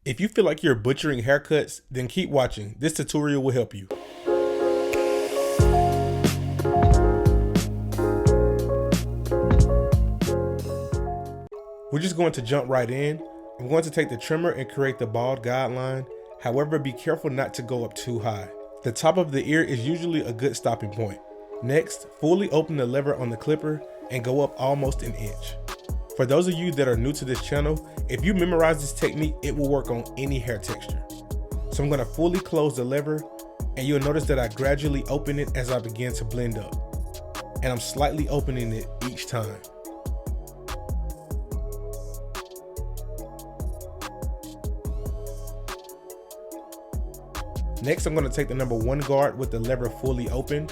If you feel like you're butchering haircuts, then keep watching. This tutorial will help you. We're just going to jump right in. I'm going to take the trimmer and create the bald guideline. However, be careful not to go up too high. The top of the ear is usually a good stopping point. Next, fully open the lever on the clipper and go up almost an inch. For those of you that are new to this channel, if you memorize this technique, it will work on any hair texture. So I'm going to fully close the lever, and you'll notice that I gradually open it as I begin to blend up. And I'm slightly opening it each time. Next, I'm going to take the number 1 guard with the lever fully open.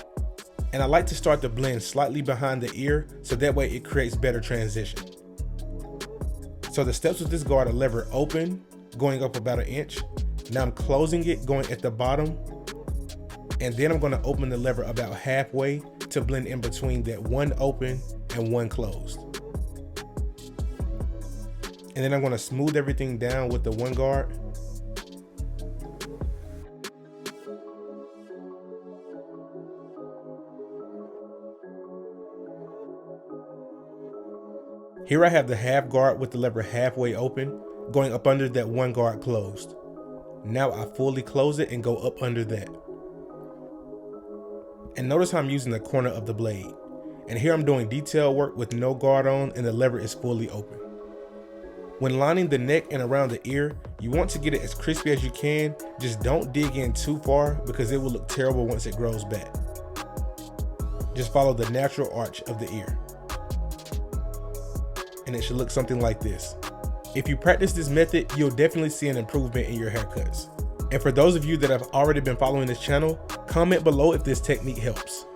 And I like to start the blend slightly behind the ear so that way it creates better transition. So the steps with this guard are lever open, going up about an inch. Now I'm closing it, going at the bottom. And then I'm going to open the lever about halfway to blend in between that 1 open and 1 closed. And then I'm going to smooth everything down with the 1 guard. Here I have the half guard with the lever halfway open, going up under that 1 guard closed. Now I fully close it and go up under that. And notice how I'm using the corner of the blade. And here I'm doing detail work with no guard on and the lever is fully open. When lining the neck and around the ear, you want to get it as crispy as you can. Just don't dig in too far because it will look terrible once it grows back. Just follow the natural arch of the ear. And it should look something like this. If you practice this method, you'll definitely see an improvement in your haircuts. And for those of you that have already been following this channel, comment below if this technique helps.